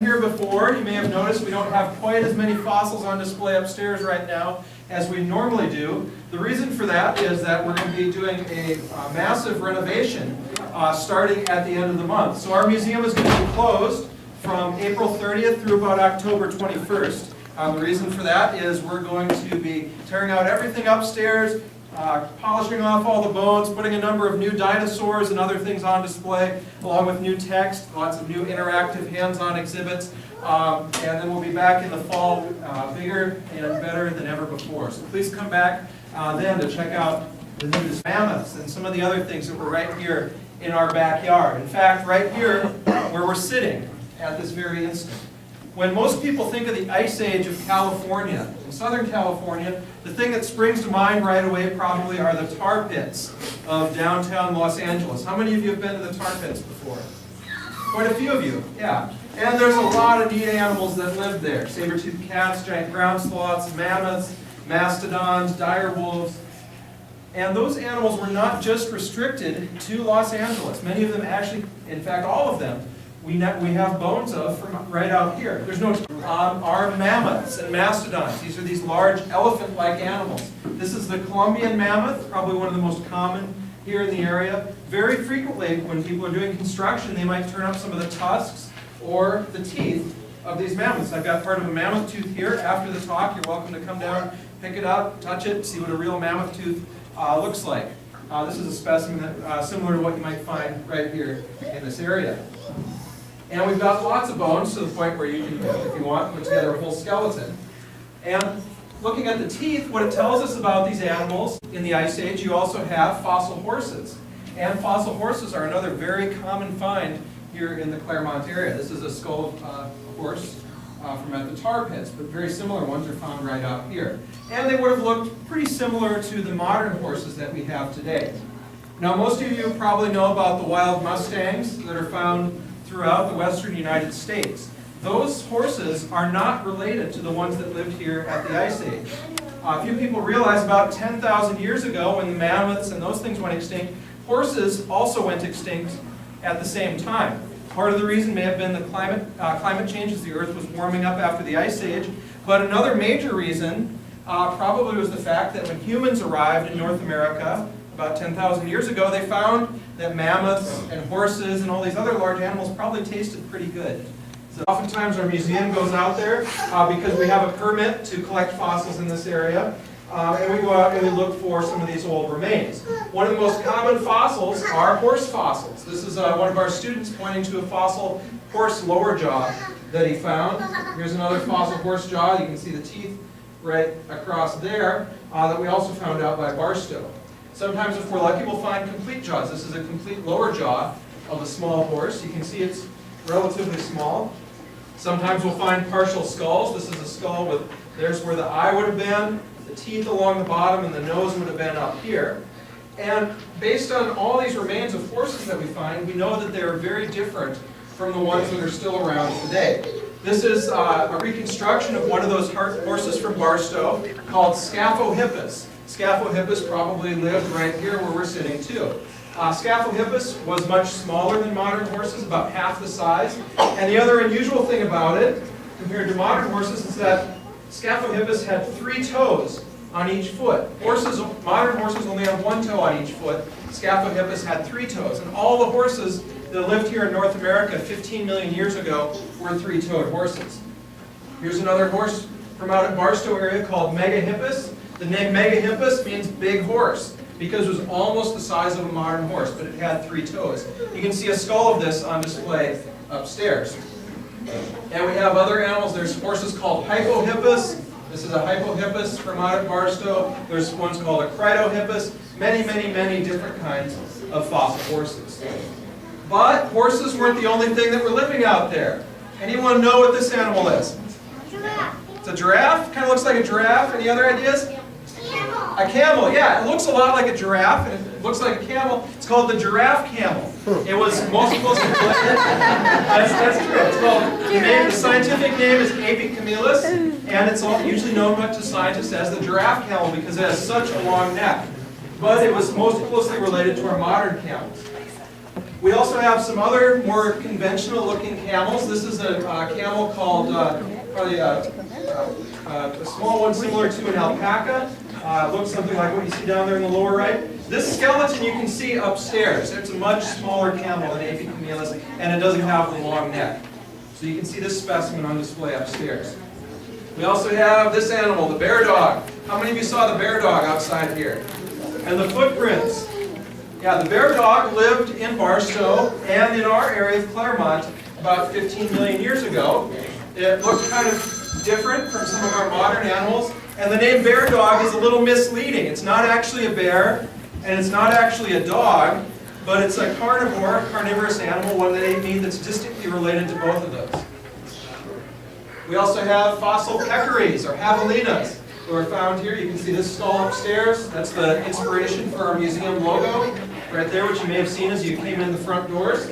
Here before, you may have noticed we don't have quite as many fossils on display upstairs right now as we normally do. The reason for that is that we're going to be doing a massive renovation starting at the end of the month. So our museum is going to be closed from April 30th through about October 21st. The reason for that is we're going to be tearing out everything upstairs, polishing off all the bones, putting a number of new dinosaurs and other things on display, along with new text, lots of new interactive hands-on exhibits, and then we'll be back in the fall bigger and better than ever before. So please come back then to check out the new mammoths and some of the other things that were right here in our backyard. In fact, right here where we're sitting at this very instant. When most people think of the Ice Age of California, in Southern California, the thing that springs to mind right away probably are the tar pits of downtown Los Angeles. How many of you have been to the tar pits before? Quite a few of you, yeah. And there's a lot of neat animals that live there. Saber-toothed cats, giant ground sloths, mammoths, mastodons, dire wolves. And those animals were not just restricted to Los Angeles. Many of them actually, in fact all of them, we have bones of from right out here. There's no are mammoths and mastodons. These are these large elephant-like animals. This is the Colombian mammoth, probably one of the most common here in the area. Very frequently, when people are doing construction, they might turn up some of the tusks or the teeth of these mammoths. I've got part of a mammoth tooth here. After the talk, you're welcome to come down, pick it up, touch it, see what a real mammoth tooth looks like. This is a specimen that, similar to what you might find right here in this area. And we've got lots of bones to the point where you can, if you want, put together a whole skeleton. And looking at the teeth, what it tells us about these animals in the Ice Age, you also have fossil horses. And fossil horses are another very common find here in the Claremont area. This is a skull of a horse from at the tar pits, but very similar ones are found right out here. And they would have looked pretty similar to the modern horses that we have today. Now, most of you probably know about the wild Mustangs that are found throughout the western United States. Those horses are not related to the ones that lived here at the Ice Age. Few people realize about 10,000 years ago, when the mammoths and those things went extinct, horses also went extinct at the same time. Part of the reason may have been the climate change as the Earth was warming up after the Ice Age, but another major reason probably was the fact that when humans arrived in North America about 10,000 years ago, they found that mammoths and horses and all these other large animals probably tasted pretty good. So oftentimes our museum goes out there because we have a permit to collect fossils in this area, and we go out and we look for some of these old remains. One of the most common fossils are horse fossils. This is one of our students pointing to a fossil horse lower jaw that he found. Here's another fossil horse jaw. You can see the teeth right across there that we also found out by Barstow. Sometimes, if we're lucky, we'll find complete jaws. This is a complete lower jaw of a small horse. You can see it's relatively small. Sometimes we'll find partial skulls. This is a skull with, there's where the eye would have been, the teeth along the bottom, and the nose would have been up here. And based on all these remains of horses that we find, we know that they're very different from the ones that are still around today. This is a reconstruction of one of those horses from Barstow called Scalpel Hippest. Scalpel Hippest probably lived right here where we're sitting too. Scalpel Hippest was much smaller than modern horses, about half the size. And the other unusual thing about it, compared to modern horses, is that Scalpel Hippest had 3 toes on each foot. Modern horses only have 1 toe on each foot. Scalpel Hippest had 3 toes. And all the horses that lived here in North America 15 million years ago were 3-toed horses. Here's another horse from out at Barstow area called Megahippus. The name Megahippus means big horse because it was almost the size of a modern horse, but it had 3 toes. You can see a skull of this on display upstairs. And we have other animals. There's horses called Hypohippus. This is a Hypohippus from out at Barstow. There's ones called a Critohippus. Many, many, many different kinds of fossil horses. But horses weren't the only thing that were living out there. Anyone know what this animal is? Giraffe. It's a giraffe? Kind of looks like a giraffe. Any other ideas? A camel, yeah. It looks a lot like a giraffe, and it looks like a camel. It's called the Giraffe Camel. It was most closely related. That's true. It's called, the scientific name is Apicamelus, and it's usually known to scientists as the Giraffe Camel because it has such a long neck. But it was most closely related to our modern camels. We also have some other more conventional looking camels. This is a camel called, probably a small one similar to an alpaca. Looks something like what you see down there in the lower right. This skeleton you can see upstairs. It's a much smaller camel than A.P. camelus, and it doesn't have the long neck. So you can see this specimen on display upstairs. We also have this animal, the bear dog. How many of you saw the bear dog outside here? And the footprints. Yeah, the bear dog lived in Barstow and in our area of Claremont about 15 million years ago. It looked kind of different from some of our modern animals. And the name bear dog is a little misleading. It's not actually a bear, and it's not actually a dog, but it's a carnivorous animal, one that they mean that's distantly related to both of those. We also have fossil peccaries, or javelinas, who are found here. You can see this skull upstairs. That's the inspiration for our museum logo, right there, which you may have seen as you came in the front doors.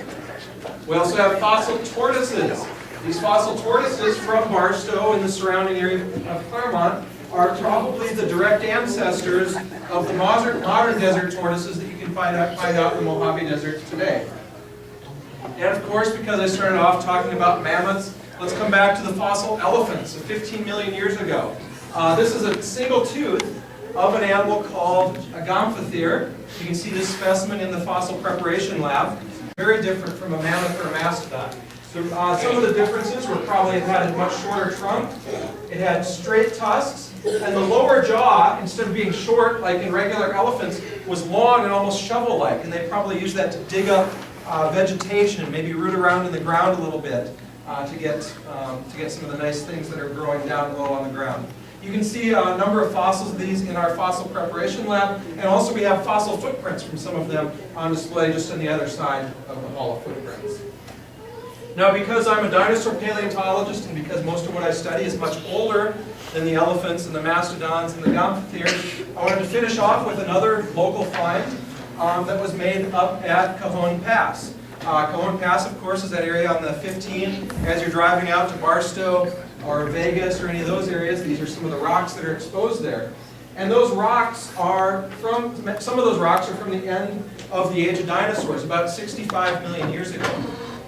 We also have fossil tortoises. These fossil tortoises from Barstow and the surrounding area of Claremont are probably the direct ancestors of the modern desert tortoises that you can find out in the Mojave Desert today. And of course, because I started off talking about mammoths, let's come back to the fossil elephants of 15 million years ago. This is a single tooth of an animal called a gomphothere. You can see this specimen in the fossil preparation lab. Very different from a mammoth or a mastodon. So, some of the differences were probably it had a much shorter trunk, it had straight tusks, and the lower jaw, instead of being short like in regular elephants, was long and almost shovel-like, and they probably used that to dig up vegetation and maybe root around in the ground a little bit to get some of the nice things that are growing down low on the ground. You can see a number of fossils of these in our fossil preparation lab, and also we have fossil footprints from some of them on display just on the other side of the hall of footprints. Now, because I'm a dinosaur paleontologist and because most of what I study is much older than the elephants and the mastodons and the gomphotheres, I wanted to finish off with another local find that was made up at Cajon Pass. Cajon Pass, of course, is that area on the 15 as you're driving out to Barstow or Vegas or any of those areas. These are some of the rocks that are exposed there. And those rocks are from, some of those rocks are from the end of the age of dinosaurs, about 65 million years ago.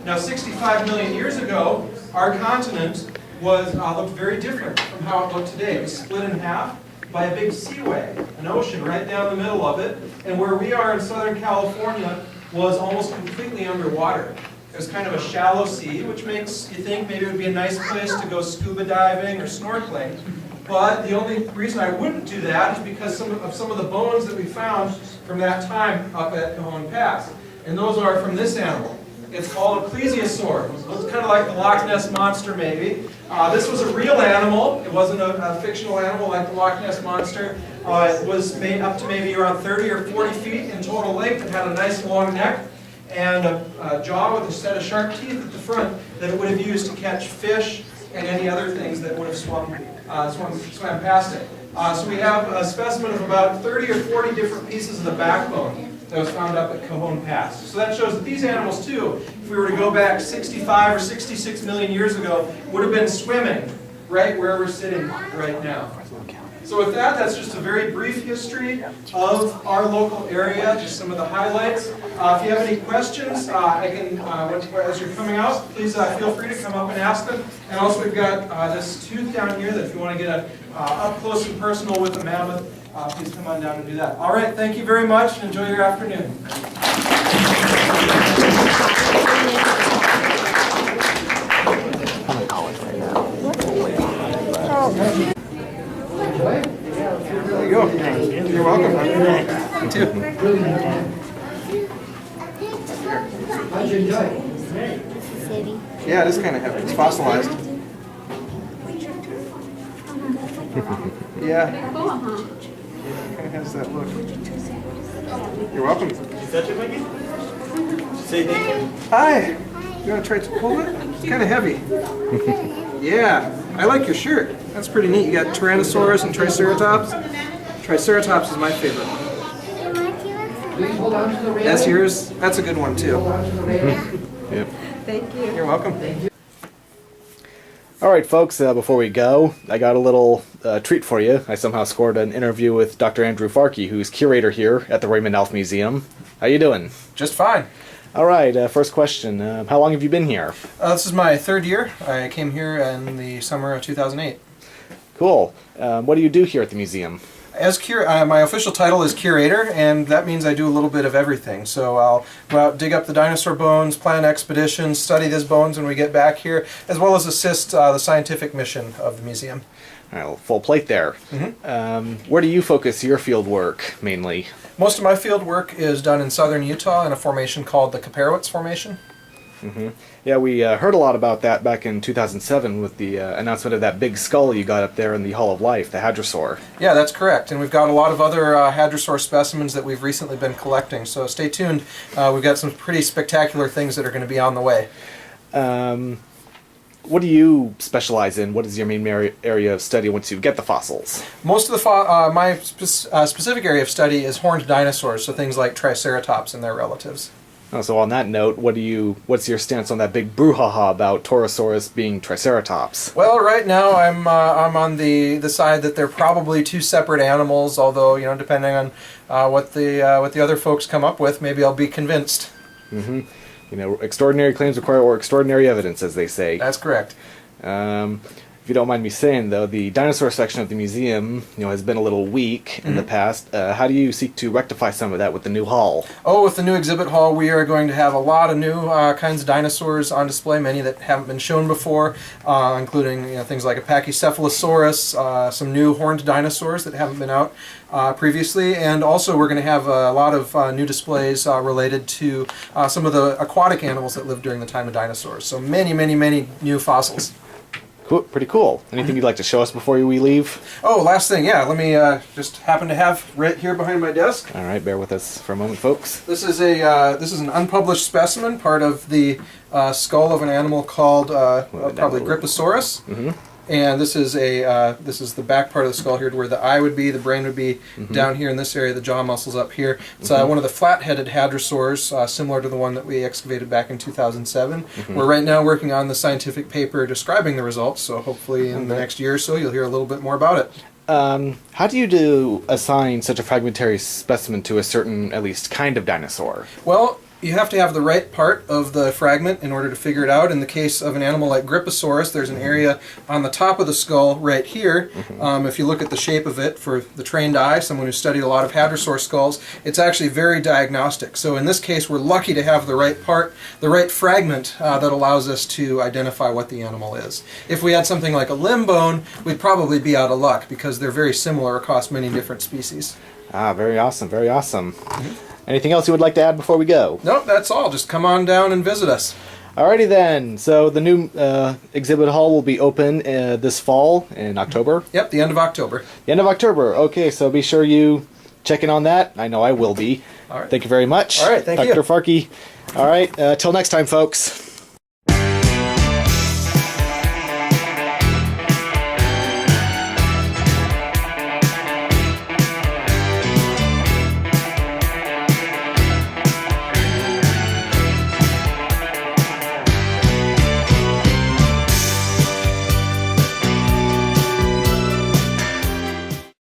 Now, 65 million years ago, our continent was looked very different from how it looked today. It was split in half by a big seaway, an ocean right down the middle of it, and where we are in Southern California was almost completely underwater. It was kind of a shallow sea, which makes you think maybe it would be a nice place to go scuba diving or snorkeling. But the only reason I wouldn't do that is because some of the bones that we found from that time up at Cajon Pass. And those are from this animal. It's called a Plesiosaur. It looks kind of like the Loch Ness Monster, maybe. This was a real animal. It wasn't a fictional animal like the Loch Ness Monster. It was made up to maybe around 30 or 40 feet in total length. It had a nice long neck and a jaw with a set of sharp teeth at the front that it would have used to catch fish and any other things that would have swam past it. So we have a specimen of about 30 or 40 different pieces of the backbone that was found up at Cajon Pass. So that shows that these animals too, if we were to go back 65 or 66 million years ago, would have been swimming right where we're sitting right now. So with that, that's just a very brief history of our local area, just some of the highlights. If you have any questions, I can, as you're coming out, please feel free to come up and ask them. And also we've got this tooth down here that if you want to get up close and personal with a mammoth, please come on down and do that. All right, thank you very much and enjoy your afternoon. There you go. You're welcome. You too. How'd you enjoy it? Yeah, it is kind of heavy. It's fossilized. Yeah. Kind of has that look. You're welcome. Is that your Mickey? Say thank you. Hi. You want to try to pull it? It's kind of heavy. Yeah. I like your shirt. That's pretty neat. You got Tyrannosaurus and Triceratops. Triceratops is my favorite. Please hold on to the railing. That's yours. That's a good one too. Hold on to the railing. Yep. Thank you. You're welcome. All right, folks, before we go, I got a little treat for you. I somehow scored an interview with Dr. Andrew Varkey, who's curator here at the Raymond Museum. How you doing? Just fine. All right, first question. How long have you been here? This is my third year. I came here in the summer of 2008. Cool. What do you do here at the museum? My official title is curator, and that means I do a little bit of everything. So I'll go out, dig up the dinosaur bones, plan expeditions, study these bones when we get back here, as well as assist the scientific mission of the museum. All right, well, full plate there. Where do you focus your field work mainly? Most of my field work is done in southern Utah in a formation called the Kaparowitz Formation. Yeah, we heard a lot about that back in 2007 with the announcement of that big skull you got up there in the Hall of Life, the Hadrosaur. Yeah, that's correct. And we've got a lot of other hadrosaur specimens that we've recently been collecting. So stay tuned. We've got some pretty spectacular things that are going to be on the way. What do you specialize in? What is your main area of study once you get the fossils? Most of the my specific area of study is horned dinosaurs, so things like Triceratops and their relatives. Oh, so on that note, what's your stance on that big brouhaha about Torosaurus being Triceratops? Well, right now I'm on the side that they're probably two separate animals. Although, you know, depending on what the other folks come up with, maybe I'll be convinced. You know, extraordinary claims require extraordinary evidence, as they say. That's correct. If you don't mind me saying, though, the dinosaur section of the museum, has been a little weak in the past. How do you seek to rectify some of that with the new hall? Oh, with the new exhibit hall, we are going to have a lot of new kinds of dinosaurs on display, many that haven't been shown before, including things like a Pachycephalosaurus, some new horned dinosaurs that haven't been out previously, and also we're going to have a lot of new displays related to some of the aquatic animals that lived during the time of dinosaurs. So many, many, many new fossils. Cool, pretty cool. Anything you'd like to show us before we leave? Oh, last thing, yeah. Let me just happen to have right here behind my desk. All right, bear with us for a moment, folks. This is an unpublished specimen, part of the skull of an animal called probably Griposaurus. And this is the back part of the skull here, where the eye would be, the brain would be down here in this area, the jaw muscles up here. It's one of the flat-headed hadrosaurs, similar to the one that we excavated back in 2007. We're right now working on the scientific paper describing the results, so hopefully in the next year or so you'll hear a little bit more about it. How do you assign such a fragmentary specimen to a certain, at least, kind of dinosaur? Well, you have to have the right part of the fragment in order to figure it out. In the case of an animal like Griposaurus, there's an area on the top of the skull right here. If you look at the shape of it, for the trained eye, someone who's studied a lot of hadrosaur skulls, it's actually very diagnostic. So in this case, we're lucky to have the right part, the right fragment that allows us to identify what the animal is. If we had something like a limb bone, we'd probably be out of luck because they're very similar across many different species. Ah, very awesome, very awesome. Anything else you would like to add before we go? Nope, that's all. Just come on down and visit us. Alrighty then. So the new exhibit hall will be open this fall in October? Yep, the end of October. The end of October. Okay, so be sure you check in on that. I know I will be. All right. Thank you very much. All right, thank you. Dr. Varkey. All right, till next time, folks.